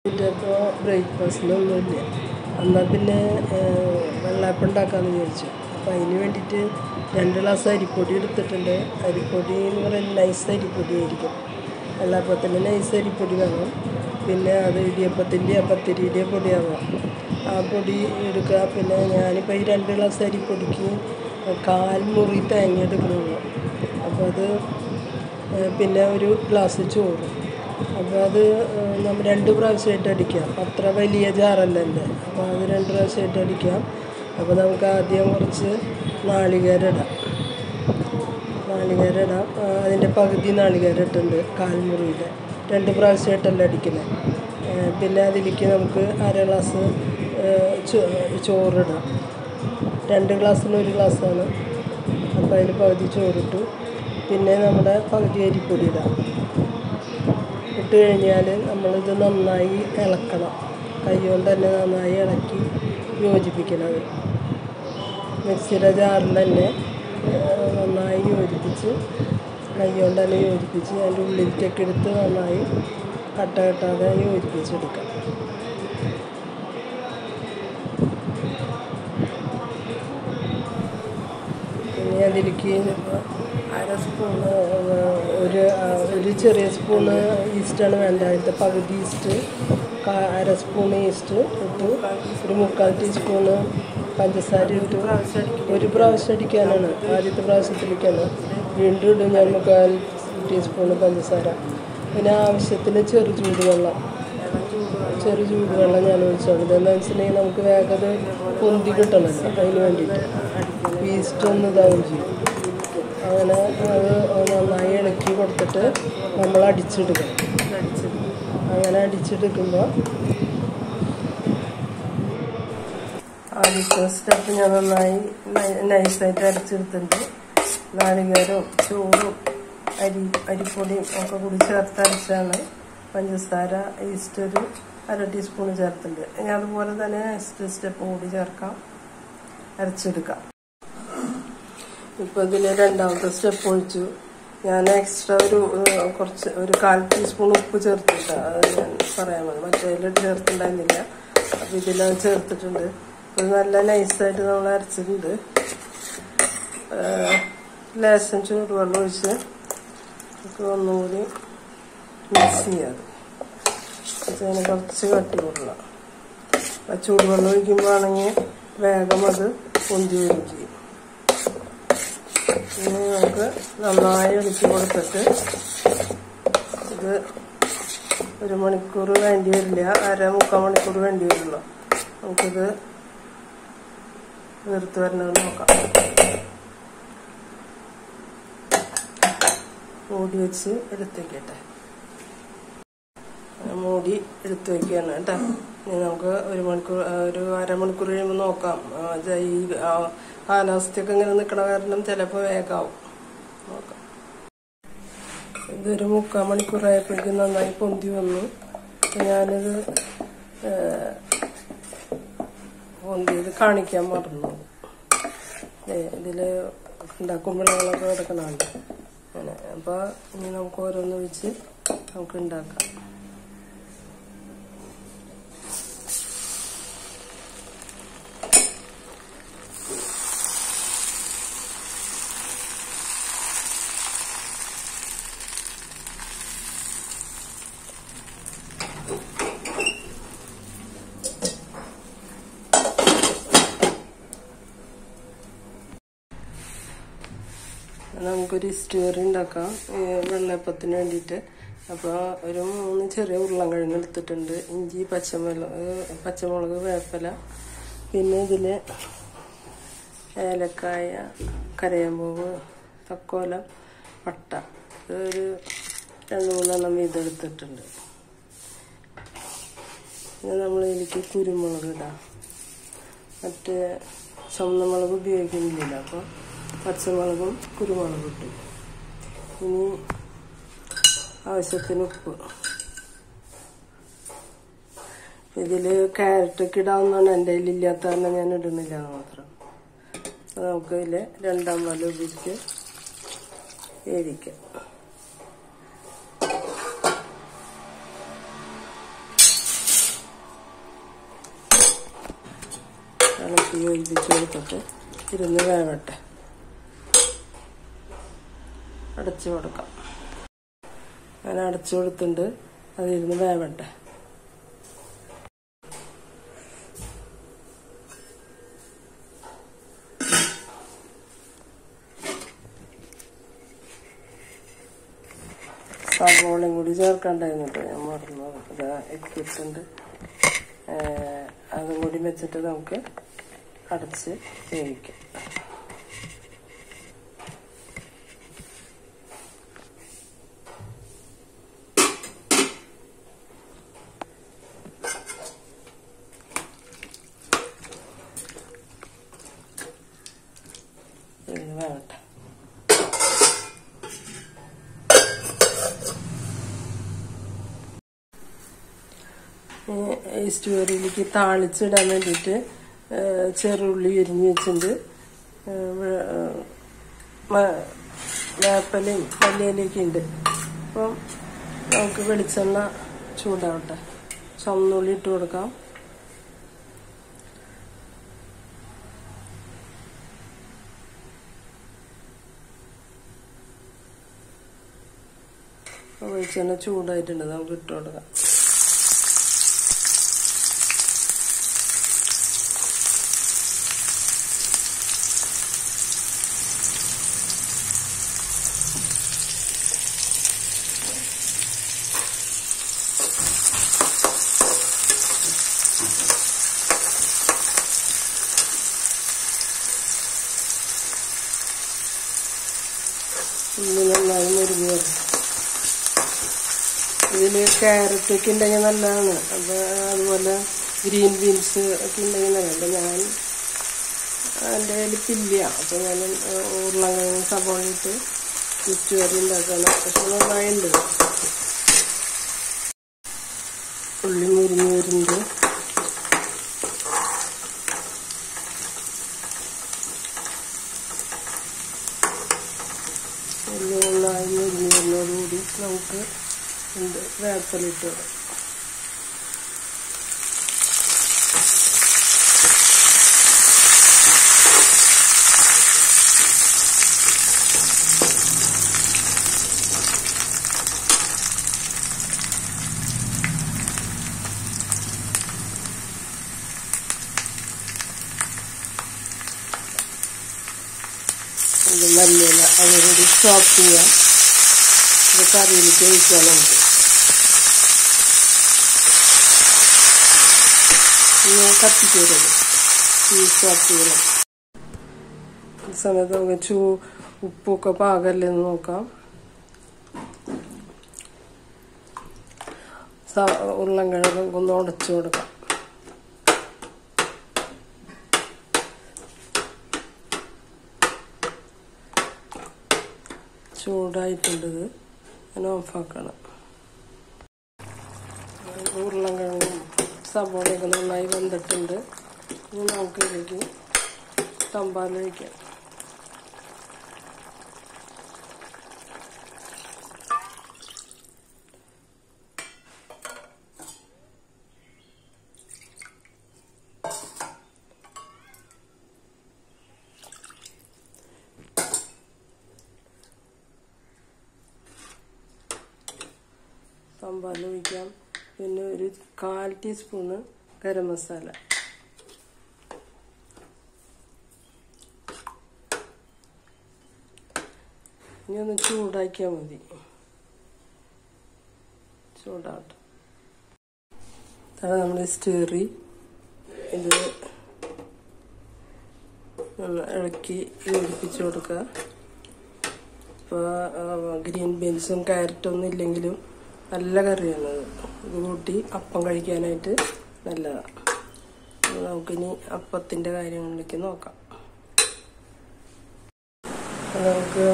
ഇപ്പോൾ ബ്രേക്ക്ഫാസ്റ്റിനൊന്നുമില്ല. എന്നാൽ പിന്നെ വെള്ളയപ്പം ഉണ്ടാക്കാമെന്ന് വിചാരിച്ചു. അപ്പോൾ അതിന് വേണ്ടിയിട്ട് 2 ഗ്ലാസ് അരിപ്പൊടി എടുത്തിട്ടുണ്ട്. അരിപ്പൊടി എന്ന് പറയുന്നത് നൈസ് അരിപ്പൊടി ആയിരിക്കും. വെള്ളയപ്പത്തിന് നൈസ് അരിപ്പൊടി വേണം. പിന്നെ അത് ഇടിയപ്പത്തിൻ്റെ പത്തിരിയുടെ പൊടിയാവാം. ആ പൊടി എടുക്കുക. പിന്നെ ഞാനിപ്പോൾ ഈ 2 ഗ്ലാസ് അരിപ്പൊടിക്ക് 1/4 മുറി തേങ്ങ എടുക്കണുള്ളൂ. അപ്പോൾ അത് പിന്നെ 1 ഗ്ലാസ് ചോറ്. അപ്പോൾ അത് നമ്മൾ 2 പ്രാവശ്യമായിട്ട് അടിക്കാം. അത്ര വലിയ ജാറല്ല എൻ്റെ. അപ്പോൾ അത് 2 പ്രാവശ്യമായിട്ട് അടിക്കാം. അപ്പോൾ നമുക്ക് ആദ്യം കുറച്ച് നാളികേരം ഇടാം. അതിൻ്റെ പകുതി നാളികേരം ഇട്ടുണ്ട്. 1/4 മുറിയുടെ 2 പ്രാവശ്യമായിട്ടല്ല അടിക്കുന്നത്. പിന്നെ അതിലേക്ക് നമുക്ക് 1/2 ഗ്ലാസ് ചോറിടാം. 2 ഗ്ലാസ്സിന് 1 ഗ്ലാസ്സാണ്. അപ്പോൾ അതിൽ പകുതി ചോറിട്ടു. പിന്നെ നമ്മുടെ പകുതി അരിപ്പൊടി ഇടാം. ഇട്ട് കഴിഞ്ഞാൽ നമ്മളിത് നന്നായി ഇളക്കണം. കൈ കൊണ്ട് തന്നെ നന്നായി ഇളക്കി യോജിപ്പിക്കണം. മിക്സിയുടെ ജാറിൽ തന്നെ നന്നായി യോജിപ്പിച്ച് കൈ കൊണ്ട് തന്നെ യോജിപ്പിച്ച് അതിൻ്റെ ഉള്ളിലേക്കൊക്കെ എടുത്ത് നന്നായി കട്ടാതെ യോജിപ്പിച്ചെടുക്കാം. പിന്നെ അതിലേക്ക് 1/2 സ്പൂണ് ഒരു ചെറിയ സ്പൂണ് ഈസ്റ്റാണ് വേണ്ടത്. അതിൻ്റെ പകുതി ഈസ്റ്റ്, 1/2 സ്പൂൺ ഈസ്റ്റ് ഇട്ടു. 1/4 ടീസ്പൂണ് പഞ്ചസാര ഇട്ടു. 1 പ്രാവശ്യം അടിക്കാനാണ്. ആദ്യത്തെ പ്രാവശ്യത്തിലേക്കാണ്. വീണ്ടും ഇടും ഞാൻ 1/4 ടീസ്പൂണ് പഞ്ചസാര. പിന്നെ ആവശ്യത്തിന് ചെറു ചൂടുവെള്ളം ഞാൻ ഒഴിച്ചോളൂ. ഇതെന്ന് വെച്ചിട്ടുണ്ടെങ്കിൽ നമുക്ക് വേഗത പൊന്തി കിട്ടണമല്ലോ. അതിന് വേണ്ടിയിട്ട് ഈസ്റ്റ് ഒന്ന് ഇതാവും ചെയ്യും. അങ്ങനെ അത് നന്നായി ഇളക്കി കൊടുത്തിട്ട് നമ്മൾ അടിച്ചെടുക്കണം. അങ്ങനെ അടിച്ചെടുക്കുമ്പോൾ ആദ്യത്തെ സ്റ്റെപ്പ് ഞാൻ നന്നായി നൈസായിട്ട് അരച്ചെടുത്തിട്ടുണ്ട്. നാളികേരവും ചോറും അരിപ്പൊടിയും ഒക്കെ കൂടി ചേർത്ത് അരച്ചാണ്. പഞ്ചസാര ഈസ്റ്റ് 1/2 ടീസ്പൂൺ ചേർത്തിട്ടുണ്ട്. ഇനി അതുപോലെ തന്നെ നെക്സ്റ്റ് സ്റ്റെപ്പ് കൂടി ചേർക്കാം, അരച്ചെടുക്കാം. ഇപ്പോൾ ഇതിൽ 2ാമത്തെ സ്റ്റെപ്പ് ഒഴിച്ചു. ഞാൻ എക്സ്ട്രാ ഒരു 1/4 ടീസ്പൂൺ ഉപ്പ് ചേർത്തിട്ട് അത് ഞാൻ പറയാൻ മതി. മറ്റേതിൽ ചേർത്തിട്ടുണ്ടായിരുന്നില്ല. അപ്പോൾ ഇതിലത് ചേർത്തിട്ടുണ്ട്. ഇത് നല്ല നൈസായിട്ട് നമ്മൾ അരച്ചിട്ടുണ്ട്. ലേശം ചൂടുവെള്ളം ഒഴിച്ച് നമുക്ക് ഒന്നുകൂടി മിക്സ് ചെയ്യാം. അതിന് കുറച്ച് കട്ടി കൊടുക്കണം. ചൂടുവെള്ളം ഒഴിക്കുമ്പോൾ ആണെങ്കിൽ വേഗം അത് പൊന്തി വരും ചെയ്യും. ഇനി നമുക്ക് നന്നായി ഇളക്കി കൊടുത്തിട്ട് ഇത് 1 മണിക്കൂർ വേണ്ടി വരില്ല. 1/2-3/4 മണിക്കൂർ വേണ്ടി വരുള്ളൂ. നമുക്കിത് വീർത്ത് വരണമെന്ന് നോക്കാം. മൂടി വെച്ച് എടുത്ത് വയ്ക്കട്ടെ. മൂടി എടുത്ത് വയ്ക്കുകയാണ് കേട്ടോ. ഇനി നമുക്ക് 1 മണിക്കൂർ 1/2 മണിക്കൂർ കഴിയുമ്പോൾ നോക്കാം. ഈ കാലാവസ്ഥയൊക്കെ ഇങ്ങനെ നിൽക്കണ കാരണം ചിലപ്പോൾ വേഗമാവും. നോക്കാം. ഇതൊരു 3/4 മണിക്കൂറായപ്പോഴേക്കും നന്നായി പൊന്തി വന്നു. ഞാനിത് പൊന്തിയത് കാണിക്കാൻ മറന്നു. ഇതിൽ ഉണ്ടാക്കുമ്പോഴൊക്കെ കിടക്കണുണ്ട് അങ്ങനെ. അപ്പോൾ ഇനി നമുക്ക് ഓരോന്ന് വെച്ച് നമുക്ക് ഉണ്ടാക്കാം. നമുക്കൊരു സ്റ്റോറി ഉണ്ടാക്കാം വെള്ളയപ്പത്തിന് വേണ്ടിയിട്ട്. അപ്പോൾ ഒരു 3 ചെറിയ ഉരുളൻകിഴങ്ങ് എടുത്തിട്ടുണ്ട്. ഇഞ്ചി, പച്ചമുളക്, വേപ്പില, പിന്നെ ഇതിൽ ഏലക്കായ, കരയാമ്പൂവ്, തക്കോലം, പട്ട, ഒരു 2-3 എണ്ണം വീതം എടുത്തിട്ടുണ്ട്. പിന്നെ നമ്മൾ ഇതിലേക്ക് കുരുമുളക് ഇടാം. മറ്റേ ചുവന്ന മുളക് ഉപയോഗിക്കുന്നില്ല. അപ്പോൾ പച്ചമുളകും കുരുമുളകും ഇട്ടു. ഇനി ആവശ്യത്തിന് ഉപ്പ്. ഇതിൽ ക്യാരറ്റൊക്കെ ഇടാവുന്നതാണ്. എൻ്റെ കയ്യിലില്ലാത്ത കാരണം ഞാൻ ഇടുന്നില്ല മാത്രം. നമുക്ക് ഇതിൽ 2ാം പാൽ ഉപയോഗിച്ച് വേവിക്കാം. ഇളക്കി യോജിപ്പിച്ച് കൊടുത്തിട്ട് ഇരുന്ന് വേവട്ടെ. അടച്ചു കൊടുക്കാം. അങ്ങനെ അടച്ചു കൊടുത്തിട്ടുണ്ട്. അതിരുന്ന് വേവട്ടെ. സവോളയും കൂടി ചേർക്കണ്ടായിരുന്നു കേട്ടോ, ഞാൻ മറന്നു. ഇതാ ഇട്ടിട്ടുണ്ട്. അതും കൂടി വെച്ചിട്ട് നമുക്ക് അടച്ച് വേവിക്കാം. വേവട്ടെ. ഈ സ്റ്റോറിയിലേക്ക് താളിച്ചിടാൻ വേണ്ടിയിട്ട് ചെറുള്ളി എരിഞ്ഞ് വെച്ചിട്ടുണ്ട്. വേപ്പലയും മല്ലിയിലൊക്കെ ഉണ്ട്. അപ്പം നമുക്ക് വെളിച്ചെണ്ണ ചൂടാവട്ടെ. ചുവന്നുള്ളി ഇട്ട് കൊടുക്കാം. വെളിച്ചെണ്ണ ചൂടായിട്ടുണ്ട്, നമുക്ക് ഇട്ട് കൊടുക്കാം. ഉള്ളി നന്നായി മുരിഞ്ഞ് വരും. ഇതിൽ ക്യാരറ്റൊക്കെ ഉണ്ടെങ്കിൽ നല്ലതാണ്. അപ്പോൾ അതുപോലെ ഗ്രീൻ ബീൻസ് ഒക്കെ ഉണ്ടെങ്കിൽ നല്ലതാണ്. അപ്പോൾ ഞാൻ എൻ്റെ കയ്യിലിപ്പില്ല. അപ്പോൾ ഞാൻ ഉരുളക്കിഴങ്ങ് സവോളയിട്ട് മിക്സ് വരെ ഉണ്ടാക്കണം. പക്ഷെ നന്നായിട്ടുണ്ട്. ഉള്ളി മുരിഞ്ഞ് വരുന്നത്. നന്നായി മുരിഞ്ഞ് വരുന്നതോടുകൂടി നമുക്ക് വേപ്പലിട്ട് മല്ലിയില അതുകൂടി ചോപ്പ് ചെയ്യാം. ഇത് കറിയിലേക്ക് ഒഴിക്കാം. നമുക്ക് ഇങ്ങനെ കത്തിക്കരുത്, ഈ ചോപ്പ് ചെയ്യണം. ഈ സമയത്ത് നമുക്ക് ഉപ്പൊക്കെ പാകമല്ലെന്ന് നോക്കാം. ഉരുളക്കിഴങ്ങ് ഒന്ന് ഉടച്ചു കൊടുക്കാം. ചൂടായിട്ടുണ്ടത് ഞാൻ ഓഫാക്കണം. ഉരുളക്കിഴങ്ങും സവോളയൊക്കെ നന്നായി വെന്തിട്ടുണ്ട്. ഇനി നമുക്ക് ഇതിലേക്ക് തമ്പാൽ ഒഴിക്കാം. തമ്പാൽ ഒഴിക്കാം. പിന്നെ ഒരു 1/4 ടീസ്പൂണ് ഗരം മസാല. ഇനി ഒന്ന് ചൂടാക്കിയാൽ മതി. ചൂടാവട്ടെ. നമ്മൾ സ്റ്റീറി ഇത് ഇളക്കി യോജിപ്പിച്ച് കൊടുക്കുക. ഇപ്പോൾ ഗ്രീൻ ബീൻസും ക്യാരറ്റും ഒന്നും ഇല്ലെങ്കിലും നല്ല കറിയാണത്. ഇത് കൂട്ടി അപ്പം കഴിക്കാനായിട്ട് നല്ലതാണ്. നമുക്കിനി അപ്പത്തിൻ്റെ കാര്യങ്ങളിലേക്ക് നോക്കാം. നമുക്ക്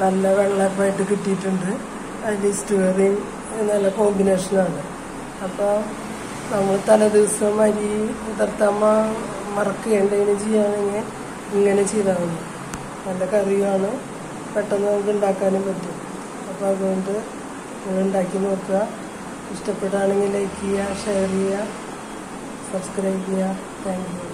നല്ല വെള്ളപ്പായിട്ട് കിട്ടിയിട്ടുണ്ട്. അതിൽ സ്റ്റീറിയും നല്ല കോമ്പിനേഷനാണ്. അപ്പോൾ നമ്മൾ തലേദിവസം അരി കുതിർത്താൻ മറക്കുകയുണ്ടെങ്കിൽ ചെയ്യുകയാണെങ്കിൽ ഇങ്ങനെ ചെയ്താൽ മതി. നല്ല കറിയാണ്, പെട്ടെന്ന് നമുക്ക് ഉണ്ടാക്കാനും പറ്റും. അപ്പോൾ അതുകൊണ്ട് ഉണ്ടാക്കി നോക്കുക. ഇഷ്ടപ്പെടുകയാണെങ്കിൽ ലൈക്ക് ചെയ്യുക, ഷെയർ ചെയ്യുക, സബ്സ്ക്രൈബ് ചെയ്യുക. Thank you.